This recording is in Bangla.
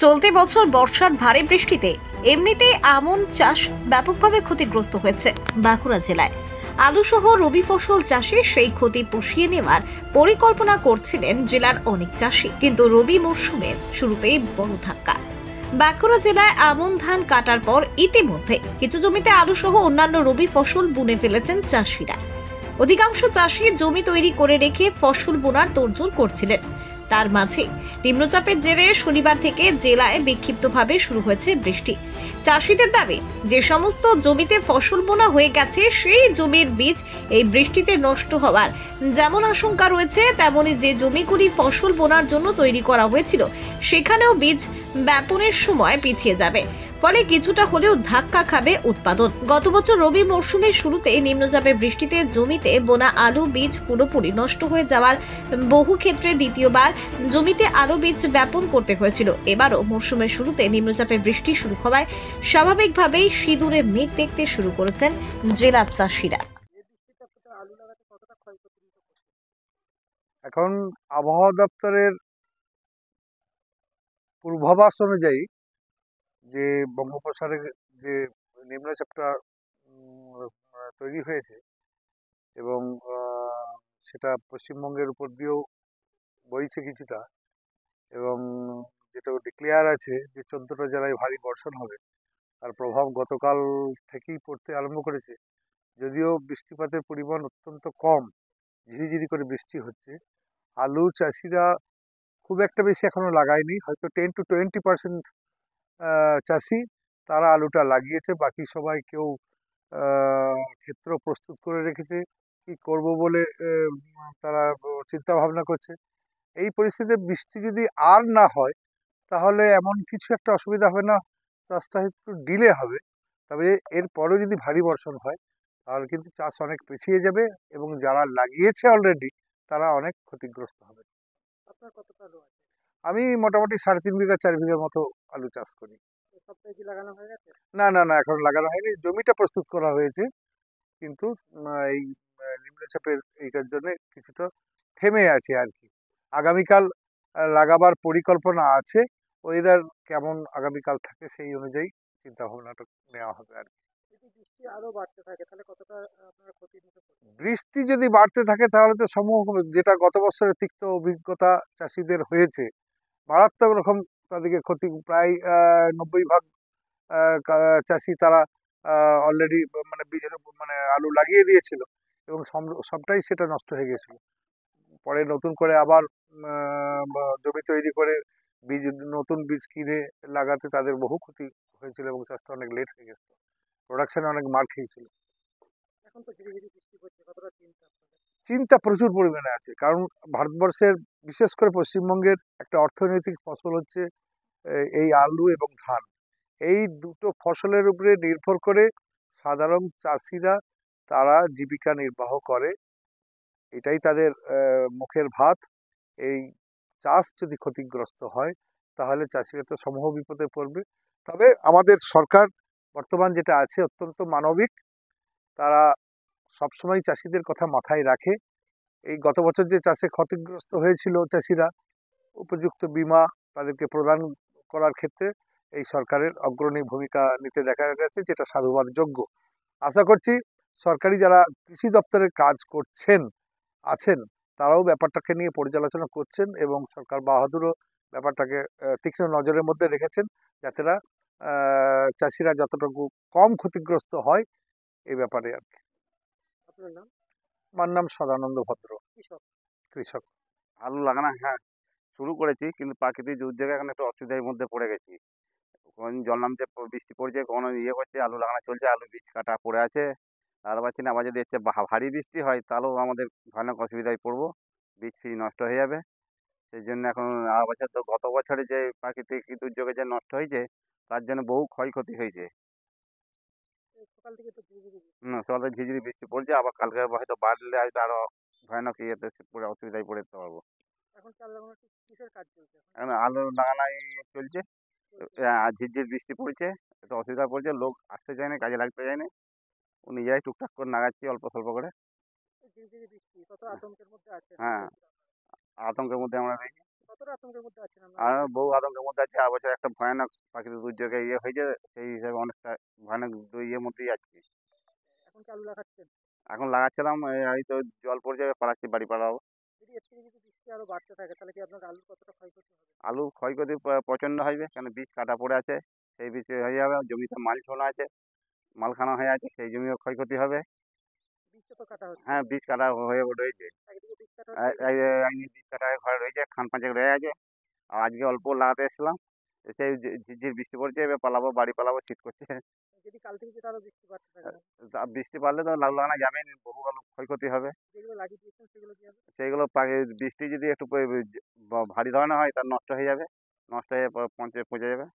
চলতি বছর বর্ষার ভারী বৃষ্টিতে এমনিতেই আমন চাষ ব্যাপকভাবে ক্ষতিগ্রস্ত হয়েছে বাঁকুড়া জেলায়। আলুসহ রবি ফসল চাষে সেই ক্ষতি পুষিয়ে নেওয়ার পরিকল্পনা করছিলেন জেলার অনেক চাষি, কিন্তু রবি মরশুমের শুরুতেই বড় ধাক্কা। বাঁকুড়া জেলায় আমন ধান কাটার পর ইতিমধ্যে কিছু জমিতে আলুসহ অন্যান্য রবি ফসল বুনে ফেলেছেন চাষিরা। অধিকাংশ চাষি জমি তৈরি করে রেখে ফসল বোনার তোড়জোড় করছিলেন। তার মাঝে নিম্নচাপের জেরে শনিবার থেকে জেলায় বিক্ষিপ্তভাবে শুরু হয়েছে বৃষ্টি। চাষিদের দাবি, যে সমস্ত জমিতে ফসল বোনা হয়ে গেছে সেই জমির বীজ এই বৃষ্টিতে নষ্ট হওয়ার যেমন আশঙ্কা রয়েছে, তেমনি যে জমিগুলি ফসল বোনার জন্য তৈরি করা হয়েছিল সেখানেও বীজ বপনের সময় পিছিয়ে যাবে, ফলে কিছুটা হলেও ধাক্কা খাবে উৎপাদন। গত বছর রবি মরশুমের শুরুতে নিম্নচাপের বৃষ্টিতে জমিতে বোনা আলু বীজ পুরোপুরি নষ্ট হয়ে যাওয়ার বহু ক্ষেত্রে দ্বিতীয়বার জমিতে আলু বীজ বপন করতে হয়েছিল। এবারও মরশুমের শুরুতে নিম্নচাপের বৃষ্টি শুরু হওয়ায় স্বাভাবিকভাবেই সিঁদুরে মেঘ দেখতে শুরু করেছেন জেলার চাষিরা। এখন আবহাওয়া দপ্তরের পূর্বাভাস অনুযায়ী যে বঙ্গোপসাগরে যে নিম্নচাপটা তৈরি হয়েছে এবং সেটা পশ্চিমবঙ্গের উপর দিয়েও বইছে কিছুটা, এবং যেটা ডিক্লেয়ার আছে যে 14টা জেলায় ভারী বর্ষণ হবে, তার প্রভাব গতকাল থেকেই পড়তে আরম্ভ করেছে। যদিও বৃষ্টিপাতের পরিমাণ অত্যন্ত কম, ঝিরিঝিরি করে বৃষ্টি হচ্ছে। আলু চাষিরা খুব একটা বেশি এখনো লাগায়নি, হয়তো 10 to 20% চাষি তারা আলুটা লাগিয়েছে। বাকি সবাই কেউ ক্ষেত্র প্রস্তুত করে রেখেছে, কি করব বলে তারা চিন্তা ভাবনা করছে। এই পরিস্থিতিতে বৃষ্টি যদি আর না হয় তাহলে এমন কিছু একটা অসুবিধা হবে না, চাষটা একটু ডিলে হবে। তবে এরপরেও যদি ভারী বর্ষণ হয় তাহলে কিন্তু চাষ অনেক পিছিয়ে যাবে এবং যারা লাগিয়েছে অলরেডি তারা অনেক ক্ষতিগ্রস্ত হবে। আপনার কতটা আলু আছে? আমি মোটামুটি 3.5 বিঘা 4 বিঘার মতো আলু চাষ করি। এই সপ্তাহে কি লাগানো হয়ে গেছে? না না না, এখন লাগানো হয়নি, জমিটা প্রস্তুত করা হয়েছে, কিন্তু এই নিম্নচাপের এইটার জন্য কিছুটা থেমে আছে আর কি। আগামীকাল লাগাবার পরিকল্পনা আছে। ওয়েদার কেমন আগামীকাল থাকে সেই অনুযায়ী চিন্তা ভাবনাটা নেওয়া হবে আর কি। যদি বৃষ্টি আরো বাড়তে থাকে তাহলে কতটা আপনারা ক্ষতির মুখে পড়বেন? বৃষ্টি যদি বাড়তে থাকে তাহলে তো সমূহ যেটা গত বছরের তিক্ত অভিজ্ঞতা চাষিদের হয়েছে, মারাত্মক রকম তাদেরকে ক্ষতি। প্রায় 90% চাষি তারা অলরেডি মানে বীজের মানে আলু লাগিয়ে দিয়েছিল এবং সবটাই সেটা নষ্ট হয়ে গেছিল। পরে নতুন করে আবার জমি তৈরি করে বীজ, নতুন বীজ কিনে লাগাতে তাদের বহু ক্ষতি হয়েছিল এবং চাষটা অনেক লেট হয়ে গেছিল, প্রোডাকশনে অনেক মার খেয়েছিল। এখন তো ধীরে ধীরে বৃষ্টি পড়ছে, কতটা চিন্তা আপনাদের? চিন্তা প্রচুর পরিমাণে আছে, কারণ ভারতবর্ষের বিশেষ করে পশ্চিমবঙ্গের একটা অর্থনৈতিক ফসল হচ্ছে এই আলু এবং ধান। এই দুটো ফসলের উপরে নির্ভর করে সাধারণ চাষিরা তারা জীবিকা নির্বাহ করে, এটাই তাদের মুখের ভাত। এই চাষ যদি ক্ষতিগ্রস্ত হয় তাহলে চাষিরা তো সমূহ বিপদে পড়বে। তবে আমাদের সরকার বর্তমান যেটা আছে অত্যন্ত মানবিক, তারা সবসময় চাষিদের কথা মাথায় রাখে। এই গত বছর যে চাষে ক্ষতিগ্রস্ত হয়েছিল চাষিরা, উপযুক্ত বীমা তাদেরকে প্রদান করার ক্ষেত্রে এই সরকারের অগ্রণী ভূমিকা নিতে দেখা গেছে, যেটা সাধুবাদযোগ্য। আশা করছি সরকারি যারা কৃষি দপ্তরের কাজ আছেন তারাও ব্যাপারটাকে নিয়ে পর্যালোচনা করছেন এবং সরকার বাহাদুরও ব্যাপারটাকে তীক্ষ্ণ নজরের মধ্যে রেখেছেন, যাতে চাষিরা যতটুকু কম ক্ষতিগ্রস্ত হয় এই ব্যাপারে আর কি। আপনার নাম? আমার নাম সদানন্দ ভদ্র, কৃষক। কৃষক। আলু লাগানো হ্যাঁ শুরু করেছি, কিন্তু প্রাকৃতিক দুর্যোগে এখন একটু অসুবিধার মধ্যে পড়ে গেছি। কখন জল নামছে, বৃষ্টি পড়ছে, কখনো ইয়ে করছে, আলু লাগানো চলছে, আলু বীজ কাটা পড়ে আছে, আর পাচ্ছি না। আবার যদি হচ্ছে ভারী বৃষ্টি হয় তাহলেও আমাদের ভয়ানক অসুবিধায় পড়বো, বীজ ফিজ নষ্ট হয়ে যাবে। সেই জন্য এখন আর বছর তো গত বছরে যে প্রাকৃতিক দুর্যোগে যে নষ্ট হয়েছে তার জন্য বহু ক্ষয়ক্ষতি হয়েছে। এই সকাল থেকে তো ধীরে ধীরে বৃষ্টি। সকালে ঝিঝিরি বৃষ্টি পড়ছে, আবার কালকে হয়তো বাড়লে হয়তো আরো ভয়ানক ইয়েতে পুরো অসুবিধায় পড়ে যেতে পারবো। এখন চাল লাগানোর কিসের কাজ চলছে এখন? এখন আলু লাগানোই চলছে। চলছে। আর ঝিরঝির বৃষ্টি পড়ছে, একটু অসুবিধা পড়ছে, লোক আসতে চায় না, কাজে লাগতে চায় না। ও নিজেরাই টুকটাক করে লাগাচ্ছি অল্প স্বল্প করে। এই ধীরে ধীরে বৃষ্টি, কত আতঙ্কের মধ্যে আছে হ্যাঁ, কৃষকরা। আতঙ্কের মধ্যে আমরা রয়েছি। কতটা আতঙ্কের মধ্যে আছেন আপনারা? আর বহু আতঙ্কের মধ্যে আছে। আর বছর একটা ভয়ানক প্রাকৃতিক দুর্যোগে হয়েছে, সেই হিসাবে অনেকটা ভয়ানক ইয়ের মধ্যেই আছি। এখন কি আলু লাগাচ্ছেন? এখন লাগাচ্ছিলাম, এই তো জল পড়ে যাবে, পালাচ্ছি, বাড়ি পালাবো। যদি এর থেকে যদি বৃষ্টি আরো বাড়তে থাকে তাহলে কি আপনার আলুর কতটা ক্ষয়ক্ষতি হবে? আলু ক্ষয়ক্ষতি প্রচণ্ড হবে, কেন বীজ কাটা পড়ে আছে, সেই বীজ হয়ে যাবে। জমিতে মাল ছোলা আছে, মালখানা হয়ে আছে, সেই জমিও ক্ষয়ক্ষতি হবে। বীজটা তো কাটা হচ্ছে। হ্যাঁ, বীজ কাটা হয়ে রয়েছে। একদিকে বীজ কাটা হচ্ছে, এই বীজ কাটা হয়ে ঘরে রয়েছে, খান পাঁচেক রয়ে আছে। আর আজকে অল্প লাগাতে এসেছিলাম, এসে ঝিরঝির বৃষ্টি পড়ছে, এবার পালাবো, বাড়ি পালাবো, শীত করছে। যদি কাল থেকে যদি আরো বৃষ্টি বাড়তে থাকে, বৃষ্টি পারলে তো লাউ লাগানো যাবে না, বহু আলু ক্ষয়ক্ষতি হবে। যেগুলো লাগিয়ে দিয়েছেন সেগুলো কি হবে? সেইগুলো বৃষ্টি যদি একটু ভারী ধরনের হয়, তার নষ্ট হয়ে যাবে, নষ্ট হয়ে পচে যাবে।